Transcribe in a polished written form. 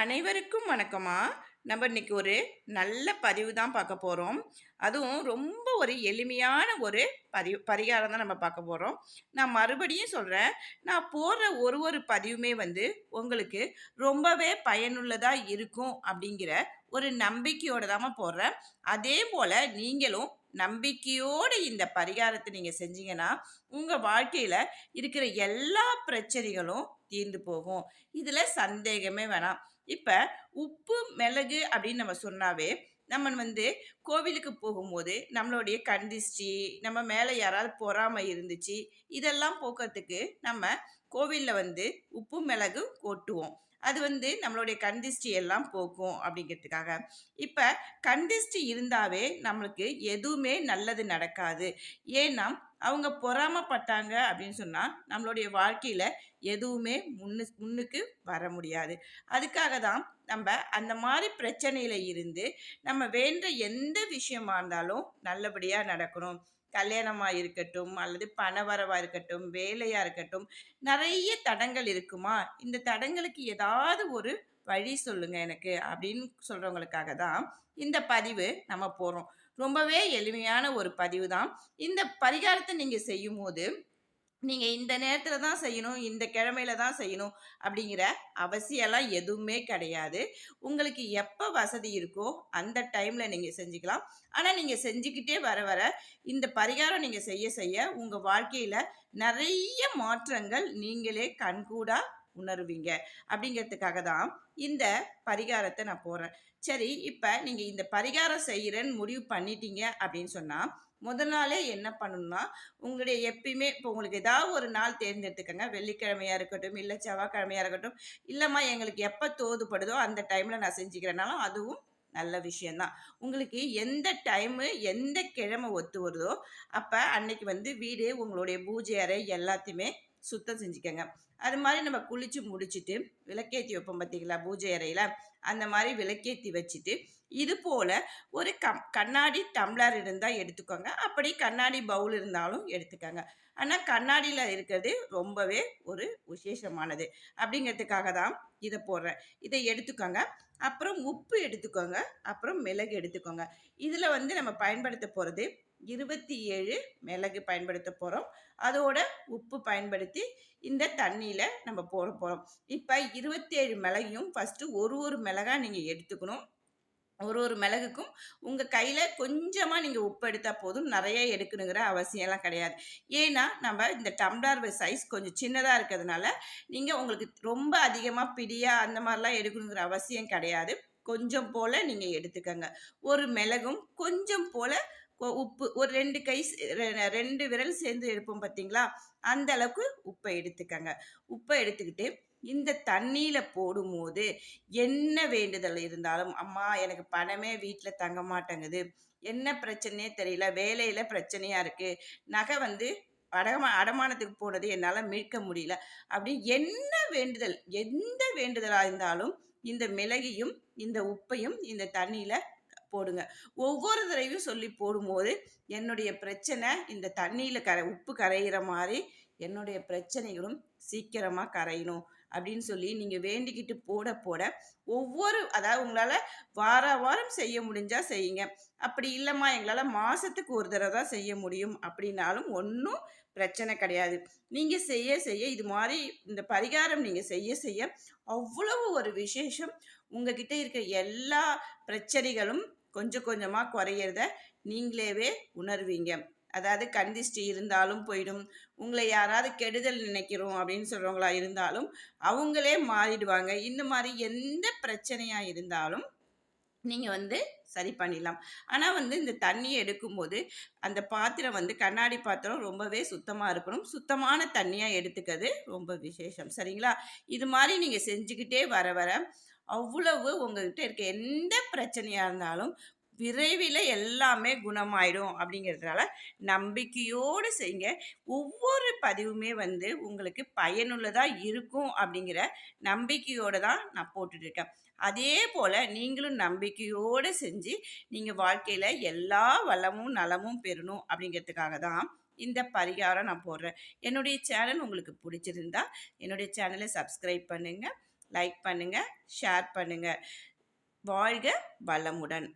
அனைவருக்கும் வணக்கமா. நம்ம இன்னைக்கு ஒரு நல்ல பதிவு தான் பார்க்க போறோம். அதுவும் ரொம்ப ஒரு எளிமையான ஒரு பரிகாரம் தான் நம்ம பார்க்க போறோம். நான் மறுபடியும் சொல்றேன். நான் போடுற ஒரு பதிவுமே உங்களுக்கு ரொம்பவே பயனுள்ளதா இருக்கும் அப்படிங்கிற ஒரு நம்பிக்கையோட தாம்மா போடுறேன். அதேபோல நீங்களும் நம்பிக்கையோட இந்த பரிகாரத்தை நீங்க செஞ்சீங்கன்னா, உங்க வாழ்க்கையில இருக்கிற எல்லா பிரச்சனைகளும் தீர்ந்து போகும். இதுல சந்தேகமே வேணாம். இப்ப உப்பு, மிளகு அப்படின்னு நம்ம சொன்னாவே, நம்ம கோவிலுக்கு போகும்போது, நம்மளுடைய கண் திஷ்டி, நம்ம மேல யாராவது பொறாமை இருந்துச்சு, இதெல்லாம் போக்கறதுக்கு நம்ம கோவில்ல உப்பு, மிளகு கொட்டுவோம். அது நம்மளுடைய கண் திஷ்டி எல்லாம் போக்கும் அப்படிங்கிறதுக்காக. இப்ப கண் திஷ்டி இருந்தாவே நம்மளுக்கு எதுவுமே நல்லது நடக்காது. ஏன்னா, அவங்க பொறாமப்பட்டாங்க அப்படின்னு சொன்னா, நம்மளுடைய வாழ்க்கையில எதுவுமே முன்னுக்கு வர முடியாது. அதுக்காக தான் நம்ப அந்த மாரி பிரச்சனையில இருந்து, நம்ம வேண்ட எந்த விஷயமா இருந்தாலும் நல்லபடியா நடக்கணும். கல்யாணமா இருக்கட்டும், அல்லது பணவரவா இருக்கட்டும், வேலையா இருக்கட்டும், நெறைய தடங்கள் இருக்குமா, இந்த தடங்களுக்கு ஏதாவது ஒரு வழி சொல்லுங்க எனக்கு அப்படின்னு சொல்றவங்களுக்காக தான் இந்த பதிவு நம்ம போடுறோம். ரொம்பவே எளிமையான ஒரு பதிவு தான். இந்த பரிகாரத்த நீங்க செய்யும்போது நீங்க இந்த நேரத்தில தான் செய்யணும், இந்த கிழமையில தான் செய்யணும் அப்படிங்கிற அவசியம்லாம் எதுவுமே கிடையாது. உங்களுக்கு எப்ப வசதி இருக்கோ, அந்த டைம்ல நீங்க செஞ்சுக்கலாம். ஆனா, நீங்க செஞ்சுக்கிட்டே வர இந்த பரிகாரம் நீங்க செய்ய உங்க வாழ்க்கையில நெறைய மாற்றங்கள் நீங்களே கண்கூடா உணருவீங்க. அப்படிங்கிறதுக்காக தான் இந்த பரிகாரத்த நான் போடுறேன். சரி, இப்ப நீங்க இந்த பரிகாரம் செய்றேன்னு முடிவு பண்ணிட்டீங்க அப்படின்னு சொன்னா, முதல் நாளே என்ன பண்ணணும்னா, உங்களுடைய எப்பயுமே இப்போ உங்களுக்கு ஏதாவது ஒரு நாள் தேர்ந்தெடுத்துக்கங்க. வெள்ளிக்கிழமையா இருக்கட்டும், இல்ல செவ்வாய்க்கிழமையா இருக்கட்டும். இல்லம்மா எங்களுக்கு எப்ப தோதுப்படுதோ அந்த டைம்ல நான் செஞ்சுக்கிறேன்னாலும் அதுவும் நல்ல விஷயம் தான். உங்களுக்கு எந்த டைமு, எந்த கிழமை ஒத்து வருதோ, அப்ப அன்னைக்கு வீடு, உங்களுடைய பூஜை அறை எல்லாத்தையுமே சுத்தம் செஞ்சுக்கங்க. அது மாரி நம்ம குளிச்சு முடிச்சுட்டு, விளக்கேத்தி வைப்போம் பார்த்தீங்களா பூஜை அறையில, அந்த மாரி விளக்கேத்தி வச்சுட்டு, இது போல ஒரு கண்ணாடி டம்ளர் இருந்தா எடுத்துக்கோங்க. அப்படி கண்ணாடி பவுல் இருந்தாலும் எடுத்துக்கங்க. ஆனா கண்ணாடியில இருக்கிறது ரொம்பவே ஒரு விசேஷமானது. அப்படிங்கிறதுக்காக தான் இத போடுறேன். இத எடுத்துக்கோங்க. அப்புறம் உப்பு எடுத்துக்கோங்க. அப்புறம் மிளகு எடுத்துக்கோங்க. இதுல நம்ம பயன்படுத்த போறது 27 மிளகு பயன்படுத்த போறோம். அதோட உப்பு பயன்படுத்தி இந்த தண்ணீல நம்ம போட போறோம். இப்ப 27 மிளகையும் ஃபர்ஸ்ட்டு ஒரு மிளகா நீங்க எடுத்துக்கணும். ஒரு மிளகுக்கும் உங்க கையில கொஞ்சமா நீங்க உப்பு எடுத்தா போதும். நெறைய எடுக்கணுங்கிற அவசியம்லாம் கிடையாது. ஏன்னா, நம்ம இந்த டம்ளர் சைஸ் கொஞ்சம் சின்னதா இருக்கிறதுனால, நீங்க உங்களுக்கு ரொம்ப அதிகமா பிடியா அந்த மாரிலாம் எடுக்கணுங்கிற அவசியம் கிடையாது. கொஞ்சம் போல நீங்க எடுத்துக்கங்க. ஒரு மிளகும், கொஞ்சம் போல உப்பு ஒரு 2 கை 2 விரல் சேர்ந்து எடுப்போம் பார்த்தீங்களா? அந்த அளவுக்கு உப்ப எடுத்துக்கங்க. உப்ப எடுத்துக்கிட்டு இந்த தண்ணீல போடும்போது என்ன வேண்டுதல் இருந்தாலும், "அம்மா எனக்கு பணமே வீட்ல தங்க மாட்டேங்குது. என்ன பிரச்சனையே தெரியல. வேலையில பிரச்சனையா இருக்கு. நகை அடமானத்துக்கு போனது என்னால மீட்க முடியல." அப்படி என்ன வேண்டுதல், எந்த வேண்டுதலா இருந்தாலும் இந்த மிளகையும், இந்த உப்பையும் இந்த தண்ணீல போடுங்க. ஒவ்வொரு தடவையும் சொல்லி போடும்போது, "என்னுடைய பிரச்சனை இந்த தண்ணீல உப்பு கரையிற மாரி என்னுடைய பிரச்சனைகளும் சீக்கிரமா கரையணும்." அப்படின்னு சொல்லி நீங்க வேண்டிக்கிட்டு போட, அதாவது உங்களால வாரம் செய்ய முடிஞ்சா செய்யுங்க. அப்படி இல்லம்மா எங்களால மாசத்துக்கு ஒரு தடவ தான் செய்ய முடியும் அப்படின்னாலும் ஒண்ணும் பிரச்சனை கிடையாது. நீங்க செய்ய இது மாரி இந்த பரிகாரம் நீங்க செய்ய அவ்வளவு ஒரு விசேஷம். உங்ககிட்ட இருக்கிற எல்லா பிரச்சனைகளும் கொஞ்சம் கொஞ்சமா குறையறத நீங்களேவே உணர்வீங்க. அதாவது கண் திஷ்டி இருந்தாலும் போயிடும். உங்களை யாராவது கெடுதல் நினைக்கிறோம் அப்படின்னு சொல்றவங்களா இருந்தாலும், அவங்களே மாறிடுவாங்க. இந்த மாரி எந்த பிரச்சனையா இருந்தாலும், நீங்க சரி பண்ணிடலாம். ஆனா இந்த தண்ணிய எடுக்கும்போது, அந்த பாத்திரம் கண்ணாடி பாத்திரம் ரொம்பவே சுத்தமா இருக்கணும். சுத்தமான தண்ணியா எடுத்துக்கிறது ரொம்ப விசேஷம். சரிங்களா? இது மாரி நீங்க செஞ்சுக்கிட்டே வர அவ்வளவு உங்ககிட்ட இருக்க எந்த பிரச்சனையா இருந்தாலும், விரைவில எல்லாமே குணமாயிடும் அப்படிங்கிறதுனால, நம்பிக்கையோடு செய்யுங்க. ஒவ்வொரு பதிவுமே உங்களுக்கு பயனுள்ளதா இருக்கும் அப்படிங்கிற நம்பிக்கையோட தான் நான் போட்டுட்ருக்கேன். அதே போல நீங்களும் நம்பிக்கையோடு செஞ்சு, நீங்க வாழ்க்கையில எல்லா வளமும், நலமும் பெறணும் அப்படிங்கிறதுக்காக தான் இந்த பரிகாரம் நான் போடுறேன். என்னுடைய சேனல் உங்களுக்கு பிடிச்சிருந்தா, என்னுடைய சேனலை சப்ஸ்கிரைப் பண்ணுங்க. லைக் பண்ணுங்க, ஷேர் பண்ணுங்க. வாழ்க வளமுடன்!